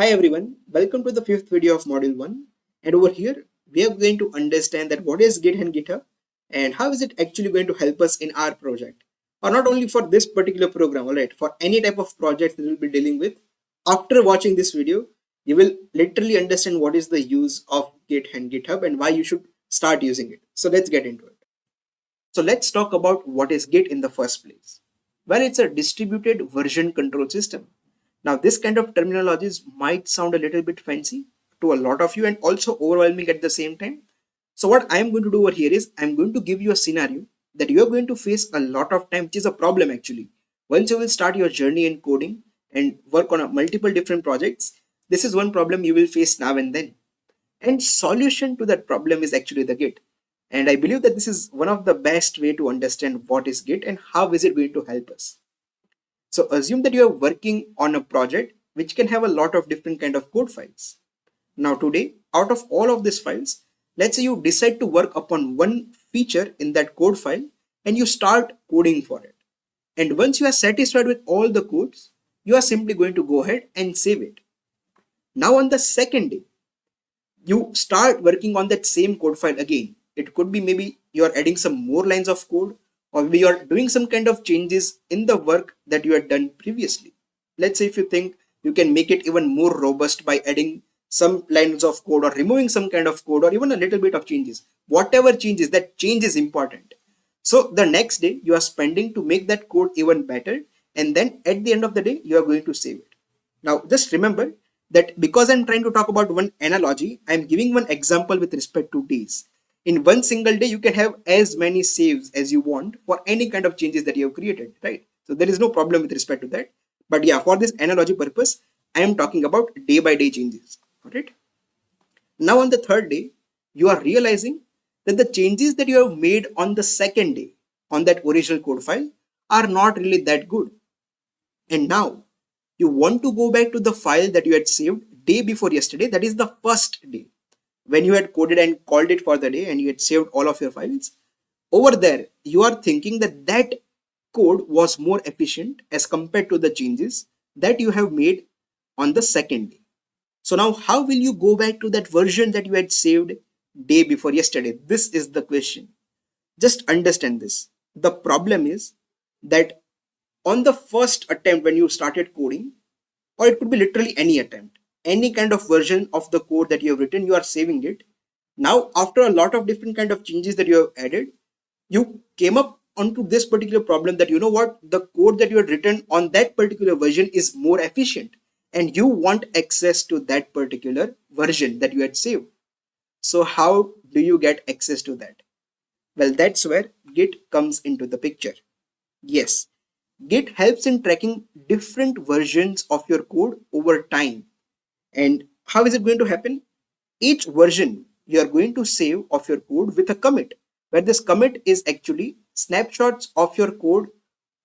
Hi everyone, welcome to the fifth video of module 1, and over here we are going to understand that what is Git and GitHub and how is it actually going to help us in our project, or not only for this particular program, alright, for any type of project that we'll be dealing with. After watching this video, you will literally understand what is the use of Git and GitHub and why you should start using it. So let's get into it. So let's talk about what is Git in the first place. Well, it's a distributed version control system. Now, this kind of terminologies might sound a little bit fancy to a lot of you and also overwhelming at the same time. So what I'm going to do over here is I'm going to give you a scenario that you're going to face a lot of time, which is a problem actually. Once you will start your journey in coding and work on a multiple different projects, this is one problem you will face now and then. And solution to that problem is actually the Git. And I believe that this is one of the best way to understand what is Git and how is it going to help us. So assume that you are working on a project which can have a lot of different kind of code files. Now today, out of all of these files, let's say you decide to work upon one feature in that code file and you start coding for it. And once you are satisfied with all the codes, you are simply going to go ahead and save it. Now on the second day, you start working on that same code file again. It could be maybe you are adding some more lines of code, or maybe you are doing some kind of changes in the work that you had done previously. Let's say if you think you can make it even more robust by adding some lines of code or removing some kind of code or even a little bit of changes. Whatever changes, that change is important. So the next day you are spending to make that code even better, and then at the end of the day you are going to save it. Now just remember that because I'm trying to talk about one analogy, I'm giving one example with respect to days. In one single day, you can have as many saves as you want for any kind of changes that you have created, right? So there is no problem with respect to that. But yeah, for this analogy purpose, I am talking about day by day changes. Got it? Now on the third day, you are realizing that the changes that you have made on the second day on that original code file are not really that good. And now you want to go back to the file that you had saved day before yesterday, that is the first day when you had coded and called it for the day and you had saved all of your files. Over there you are thinking that that code was more efficient as compared to the changes that you have made on the second day. So now how will you go back to that version that you had saved day before yesterday? This is the question. Just understand this. The problem is that on the first attempt when you started coding, or it could be literally any attempt, any kind of version of the code that you have written, you are saving it. Now after a lot of different kind of changes that you have added, you came up onto this particular problem that you know what, the code that you had written on that particular version is more efficient and you want access to that particular version that you had saved. So how do you get access to that? Well, that's where Git comes into the picture. Yes, Git helps in tracking different versions of your code over time. And how is it going to happen? Each version you are going to save of your code with a commit, where this commit is actually snapshots of your code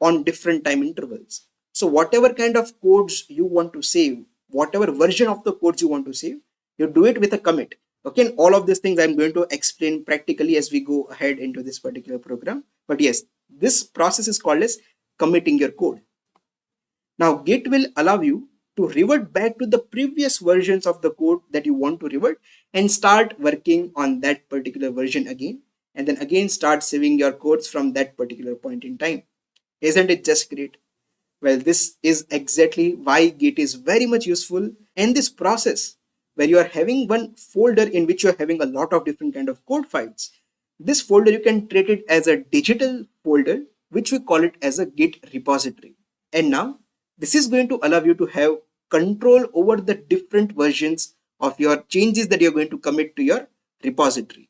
on different time intervals. So whatever kind of codes you want to save, whatever version of the codes you want to save, you do it with a commit. Okay, and all of these things I'm going to explain practically as we go ahead into this particular program. But yes, this process is called as committing your code. Now Git will allow you to revert back to the previous versions of the code that you want to revert and start working on that particular version again, and then again start saving your codes from that particular point in time. Isn't it just great? Well, this is exactly why Git is very much useful. And this process where you are having one folder in which you are having a lot of different kind of code files, this folder you can treat it as a digital folder, which we call it as a Git repository. And now this is going to allow you to have control over the different versions of your changes that you're going to commit to your repository.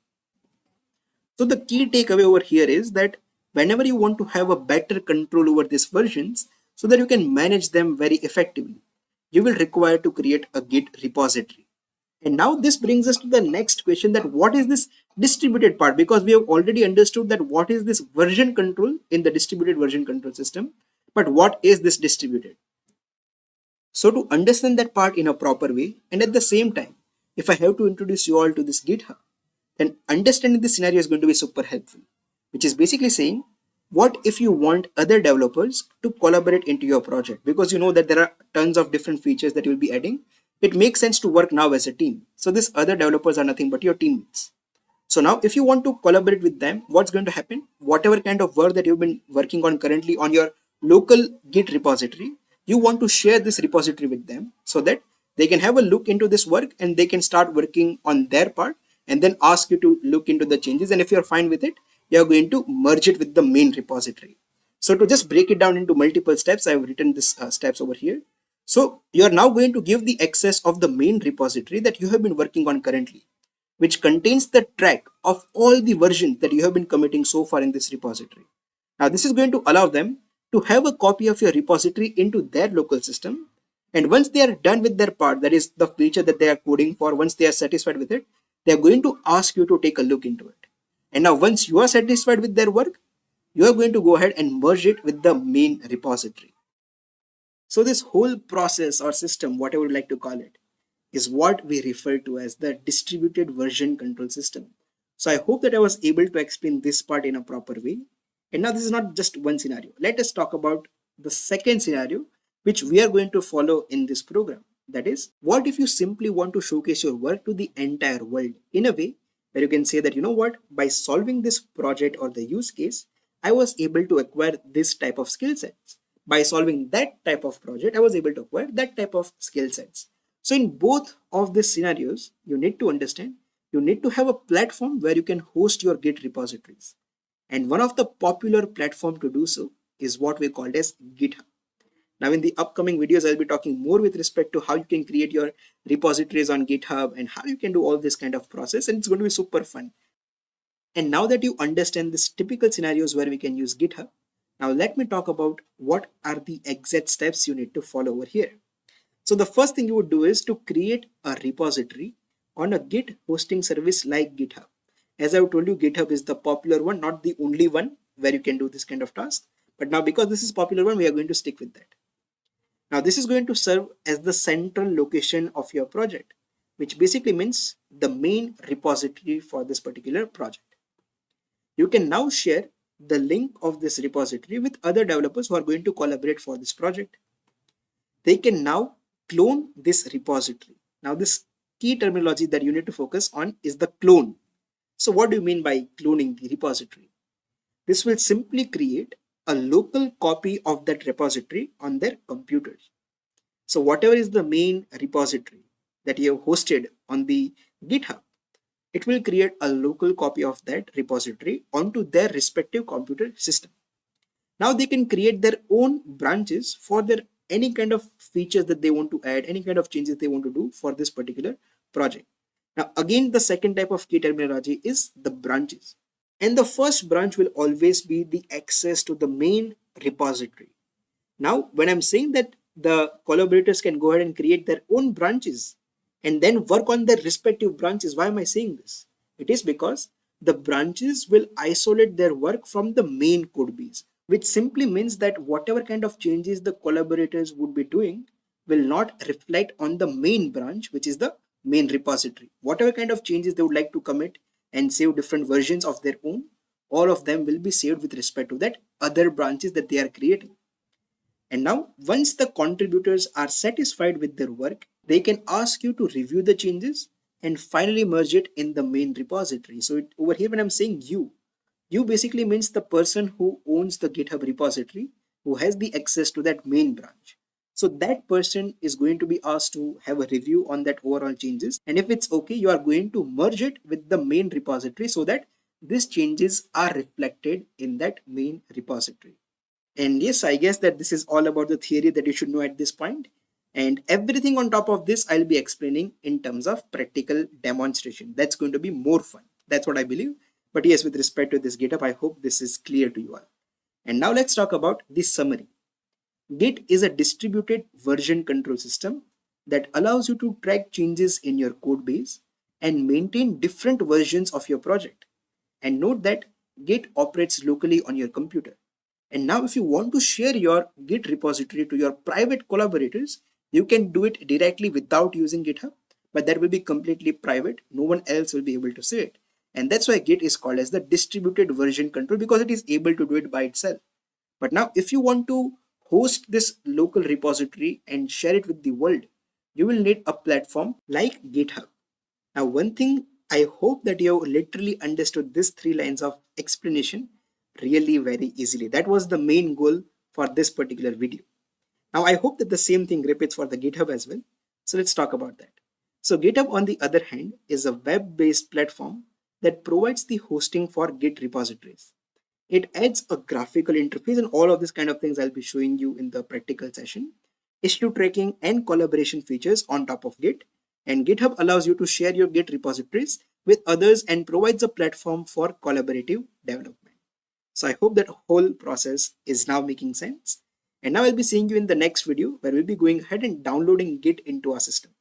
So the key takeaway over here is that whenever you want to have a better control over these versions so that you can manage them very effectively, you will require to create a Git repository. And now this brings us to the next question, that what is this distributed part? Because we have already understood that what is this version control in the distributed version control system, but what is this distributed? So to understand that part in a proper way, and at the same time, if I have to introduce you all to this GitHub, then understanding this scenario is going to be super helpful, which is basically saying, what if you want other developers to collaborate into your project? Because you know that there are tons of different features that you'll be adding, it makes sense to work now as a team. So these other developers are nothing but your teammates. So now if you want to collaborate with them, what's going to happen? Whatever kind of work that you've been working on currently on your local Git repository, you want to share this repository with them so that they can have a look into this work and they can start working on their part and then ask you to look into the changes. And if you're fine with it, you're going to merge it with the main repository. So to just break it down into multiple steps, I've written this steps over here. So you're now going to give the access of the main repository that you have been working on currently, which contains the track of all the versions that you have been committing so far in this repository. Now, this is going to allow them to have a copy of your repository into their local system. And once they are done with their part, that is the feature that they are coding for, once they are satisfied with it, they are going to ask you to take a look into it. And now, once you are satisfied with their work, you are going to go ahead and merge it with the main repository. So this whole process or system, whatever you like to call it, is what we refer to as the distributed version control system. So I hope that I was able to explain this part in a proper way. And now this is not just one scenario. Let us talk about the second scenario, which we are going to follow in this program. That is, what if you simply want to showcase your work to the entire world in a way where you can say that, you know what, by solving this project or the use case, I was able to acquire this type of skill sets. By solving that type of project, I was able to acquire that type of skill sets. So in both of these scenarios, you need to understand, you need to have a platform where you can host your Git repositories. And one of the popular platform to do so is what we called as GitHub. Now in the upcoming videos, I'll be talking more with respect to how you can create your repositories on GitHub and how you can do all this kind of process, and it's going to be super fun. And now that you understand these typical scenarios where we can use GitHub, now let me talk about what are the exact steps you need to follow over here. So the first thing you would do is to create a repository on a Git hosting service like GitHub. As I've told you, GitHub is the popular one, not the only one where you can do this kind of task. But now because this is popular one, we are going to stick with that. Now this is going to serve as the central location of your project, which basically means the main repository for this particular project. You can now share the link of this repository with other developers who are going to collaborate for this project. They can now clone this repository. Now this key terminology that you need to focus on is the clone. So what do you mean by cloning the repository? This will simply create a local copy of that repository on their computers. So whatever is the main repository that you have hosted on the GitHub, it will create a local copy of that repository onto their respective computer system. Now they can create their own branches for their any kind of features that they want to add, any kind of changes they want to do for this particular project. Now again, the second type of key terminology is the branches. And the first branch will always be the access to the main repository. Now, when I'm saying that the collaborators can go ahead and create their own branches and then work on their respective branches, why am I saying this? It is because the branches will isolate their work from the main code base, which simply means that whatever kind of changes the collaborators would be doing will not reflect on the main branch, which is the main repository. Whatever kind of changes they would like to commit and save different versions of their own, all of them will be saved with respect to that other branches that they are creating. And now, once the contributors are satisfied with their work, they can ask you to review the changes and finally merge it in the main repository. So over here, when I'm saying you basically means the person who owns the GitHub repository, who has the access to that main branch. So that person is going to be asked to have a review on that overall changes. And if it's okay, you are going to merge it with the main repository so that these changes are reflected in that main repository. And yes, I guess that this is all about the theory that you should know at this point. And everything on top of this, I'll be explaining in terms of practical demonstration. That's going to be more fun. That's what I believe. But yes, with respect to this GitHub, I hope this is clear to you all. And now let's talk about the summary. Git is a distributed version control system that allows you to track changes in your code base and maintain different versions of your project. And note that Git operates locally on your computer. And now if you want to share your Git repository to your private collaborators, you can do it directly without using GitHub, but that will be completely private. No one else will be able to see it. And that's why Git is called as the distributed version control, because it is able to do it by itself. But now if you want to host this local repository and share it with the world, you will need a platform like GitHub. Now, one thing, I hope that you have literally understood these 3 lines of explanation really very easily. That was the main goal for this particular video. Now, I hope that the same thing repeats for the GitHub as well. So let's talk about that. So GitHub, on the other hand, is a web-based platform that provides the hosting for Git repositories. It adds a graphical interface, and all of these kind of things I'll be showing you in the practical session. Issue tracking and collaboration features on top of Git. And GitHub allows you to share your Git repositories with others and provides a platform for collaborative development. So I hope that whole process is now making sense. And now I'll be seeing you in the next video where we'll be going ahead and downloading Git into our system.